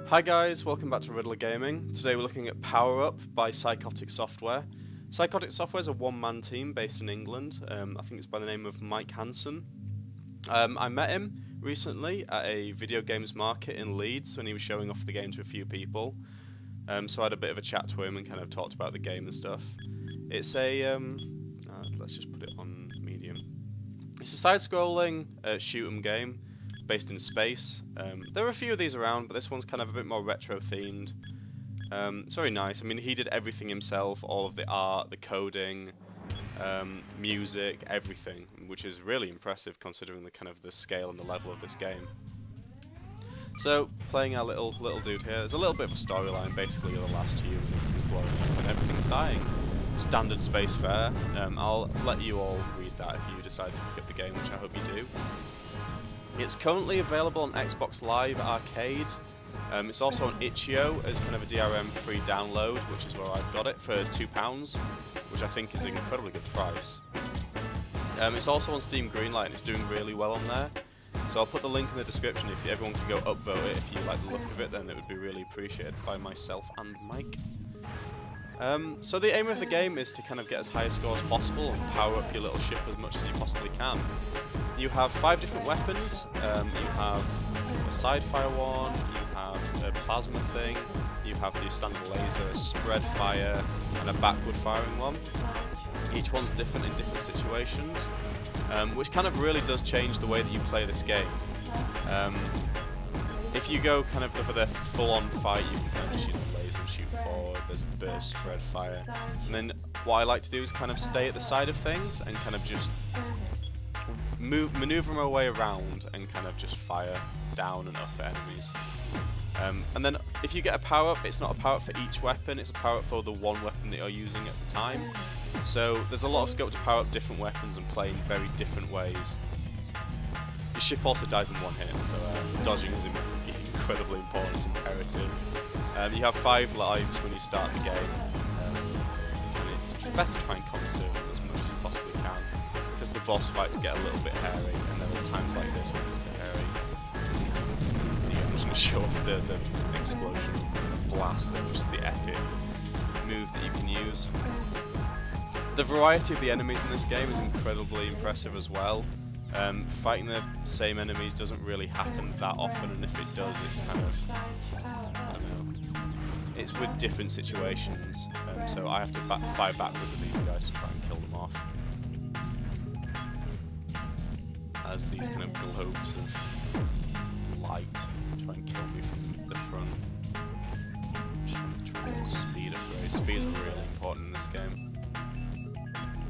Hi guys, welcome back to Ridler Gaming. Today we're looking at Power Up by Psychotic Software. Psychotic Software is a one-man team based in England. I think it's by the name of Mike Hanson. I met him recently at a video games market in Leeds when he was showing off the game to a few people. So I had a bit of a chat to him and kind of talked about the game and stuff. It's a, let's just put it on medium. It's a side-scrolling shoot 'em game based in space. There are a few of these around, but this one's kind of a bit more retro themed. It's very nice. I mean, he did everything himself, all of the art, the coding, music, everything, which is really impressive considering the kind of the scale and the level of this game. So, playing our little dude here, there's a little bit of a storyline. Basically, the last year everything's blowing up and everything's dying. Standard space fare. I'll let you all read that if you decide to pick up the game, which I hope you do. It's currently available on Xbox Live Arcade. It's also on itch.io as kind of a DRM free download, which is where I've got it for £2, which I think is an incredibly good price. It's also on Steam Greenlight and it's doing really well on there. So I'll put the link in the description. If everyone can go upvote it if you like the look of it, then it would be really appreciated by myself and Mike. So the aim of the game is to kind of get as high a score as possible and power up your little ship as much as you possibly can. You have 5 different weapons. You have a side-fire one, you have a plasma thing, you have the standard laser, a spread fire, and a backward firing one. Each one's different in different situations, which kind of really does change the way that you play this game. If you go kind of for the full-on fight, you can kind of just use the laser and shoot forward. There's a burst, spread fire, and then what I like to do is kind of stay at the side of things and kind of just maneuver my way around and kind of just fire down and up at enemies. And then if you get a power-up, it's not a power-up for each weapon, it's a power-up for the one weapon that you're using at the time. So there's a lot of scope to power up different weapons and play in very different ways. Your ship also dies in one hit, so dodging is incredibly important, it's imperative. You have 5 lives when you start the game, and it's better to try and conserve them as much as you possibly can, because the boss fights get a little bit hairy, and there are times like this when it's a bit hairy. I'm just going to show off the explosion blast thing, which is the epic move that you can use. The variety of the enemies in this game is incredibly impressive as well. Fighting the same enemies doesn't really happen that often, and if it does, it's kind of, I don't know, it's with different situations. So I have to fire backwards at these guys to try and kill them off. As these kind of globes of light try and kill me from the front. Try and get speed upgrade. Speed is really important in this game.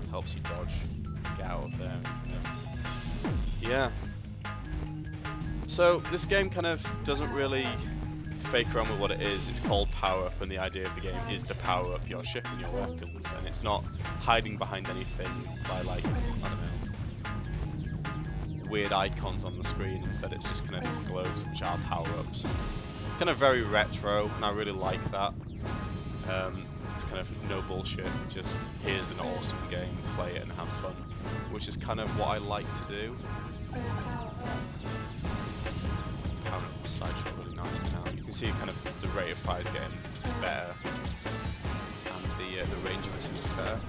Helps you dodge, get out of there. Yeah. So this game kind of doesn't really fake around with what it is. It's called Power Up, and the idea of the game is to power up your ship and your weapons, and it's not hiding behind anything by, like, I don't know, weird icons on the screen. Instead it's just kind of these globes which are power-ups. It's kind of very retro, and I really like that. It's kind of no bullshit, just here's an awesome game, play it and have fun, which is kind of what I like to do. The sideshot really nice now. You can see kind of the rate of fire is getting better, and the range of it seems better.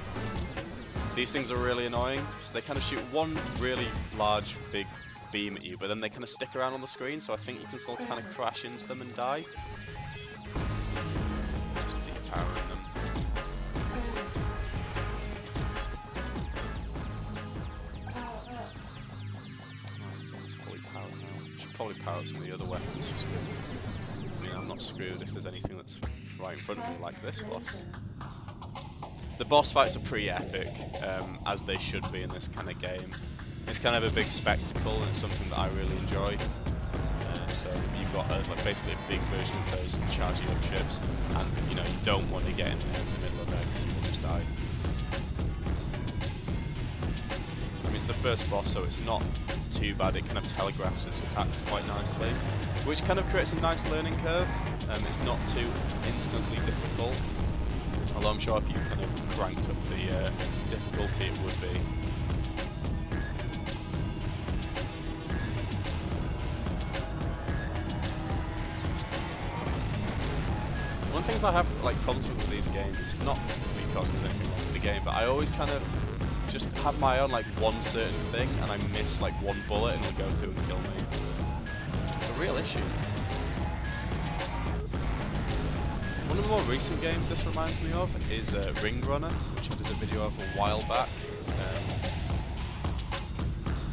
These things are really annoying, so they kind of shoot one really large, big beam at you, but then they kind of stick around on the screen, so I think you can still kind of crash into them and die. Just depowering them. Probably power up some of the other weapons just to, I mean, I'm not screwed if there's anything that's right in front of me like this boss. The boss fights are pretty epic, as they should be in this kind of game. It's kind of a big spectacle and it's something that I really enjoy. So you've got basically a big version of those charging up ships, and you know, you don't want to get in there in the middle of there because you will just die. I mean, it's the first boss, so it's not too bad. It kind of telegraphs its attacks quite nicely, which kind of creates a nice learning curve. It's not too instantly difficult, although I'm sure if you kind of cranked up the difficulty it would be. of the things I have like problems with these games is not because there's anything wrong with the game, but I always kind of just have my own like one certain thing, and I miss like one bullet, and it'll go through and kill me. It's a real issue. One of the more recent games this reminds me of is Ring Runner, which I did a video of a while back.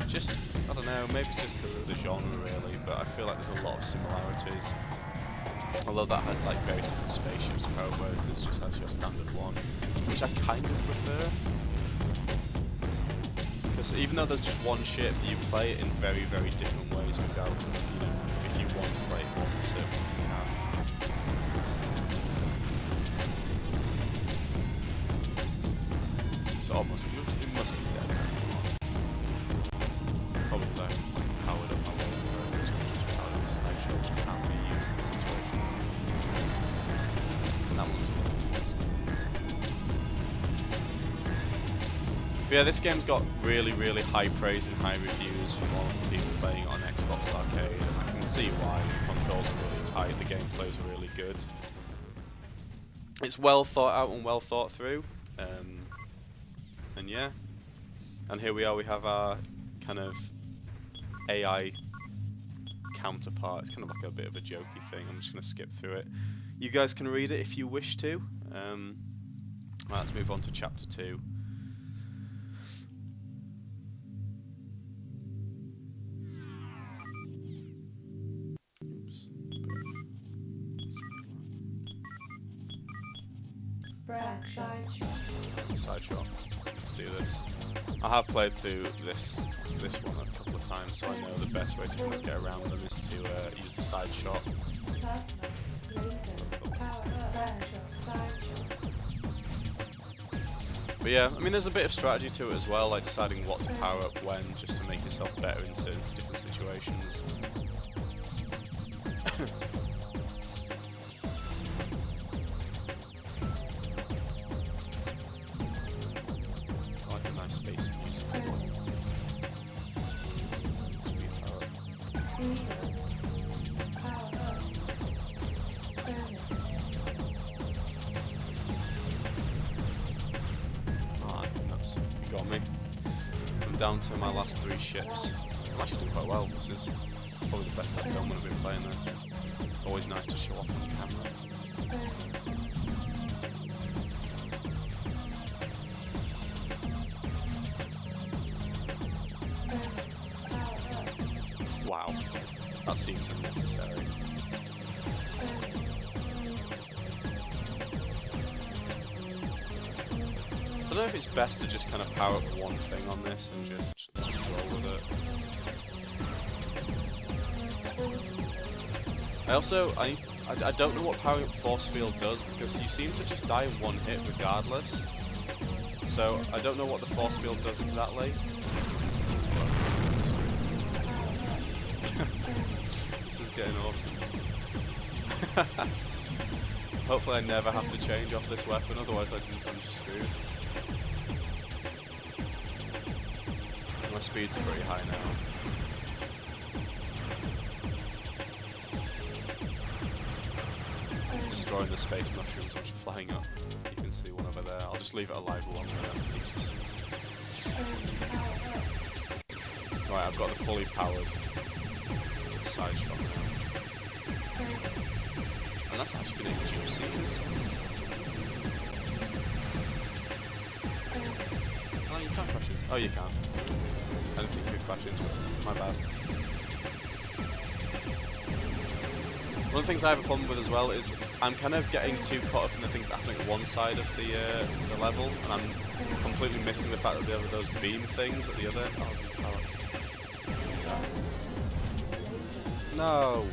Just, I don't know, maybe it's just because of the genre really, but I feel like there's a lot of similarities. Although that had like various different spaceships to power, whereas this just has your standard one, which I kind of prefer. Because even though there's just one ship, you play it in very, very different ways regardless of, you know, if you want to play for a certain one, you can. It's almost, it must be dead. Probably so, like, powered up my way through it, which is powered up slideshow, which can't be used in this situation. And that one was a little bit. But yeah, this game's got really, really high praise and high reviews from all the people playing it on Xbox Arcade, and I can see why. The controls are really tight, the gameplay's really good. It's well thought out and well thought through, and yeah. And here we are, we have our kind of AI counterpart. It's kind of like a bit of a jokey thing. I'm just going to skip through it. You guys can read it if you wish to. Right, let's move on to chapter 2. Sideshot. Let's do this. I have played through this one a couple of times, so I know the best way to kind of get around them is to use the side shot. But yeah, I mean, there's a bit of strategy to it as well, like deciding what to power up when, just to make yourself better in certain different situations. Space music. Speed power up. Ah, nuts. You got me. I'm down to my last 3 ships. I'm actually doing quite well. This is probably the best I've done when I've been playing this. It's always nice to show off on camera. Wow, that seems unnecessary. I don't know if it's best to just kind of power up one thing on this and just roll with it. I don't know what powering up force field does, because you seem to just die in one hit regardless. So I don't know what the force field does exactly. This is getting awesome. Hopefully I never have to change off this weapon, otherwise I'm just screwed. My speeds are pretty high now. Destroying the space mushrooms which are flying up. You can see one over there. I'll just leave it alive longer than you can see. Right, I've got the fully powered side shot now. And that's actually going to induce seizures. Oh, you can't crash it. Oh, you can. I didn't think you could crash into it. My bad. One of the things I have a problem with as well is I'm kind of getting too caught up in the things that happen at one side of the level, and I'm completely missing the fact that there are those beam things at the other end. Oh, no!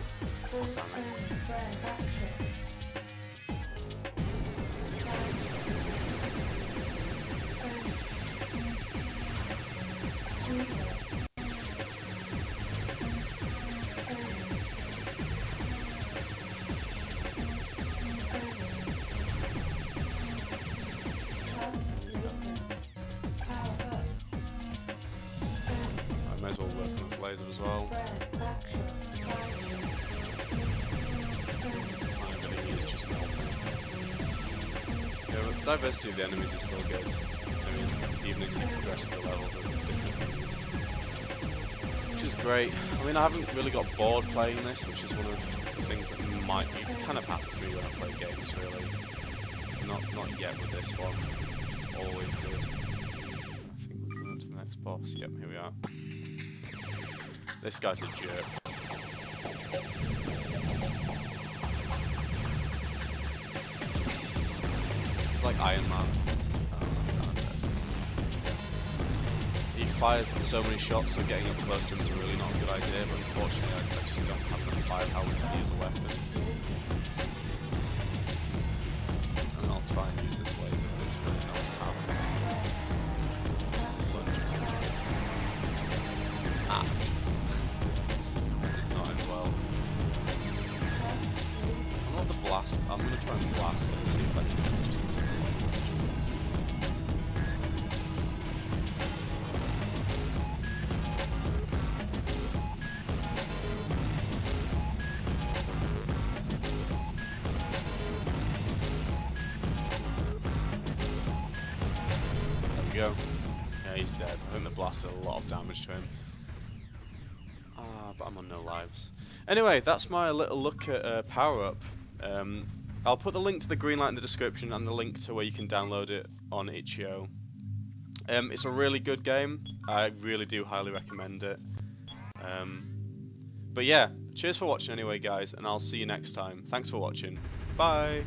Oh, damn it. I might as well work on this laser as well. I'm going to diversity of the enemies is still good. I mean, even as you progress through the levels, there's different enemies. Which is great. I mean, I haven't really got bored playing this, which is one of the things that might be kind of happens to me when I play games, really. Not yet with this one, which is always good. I think we're coming up to the next boss. Yep, here we are. This guy's a jerk. He's like Iron Man. He fires so many shots, so getting up close to him is really not a good idea, but unfortunately I just don't have enough firepower with any other weapon. And I'll try and use this laser, but it's really not as powerful. Just his lunge attack. Ah! Did not end well. I'm not the blast, I'm going to try and blast and see if I can just go. Yeah, he's dead. I think the blast did a lot of damage to him. But I'm on no lives. Anyway, that's my little look at Power Up. I'll put the link to the green light in the description and the link to where you can download it on itch.io. It's a really good game. I really do highly recommend it. But yeah, cheers for watching anyway, guys, and I'll see you next time. Thanks for watching. Bye!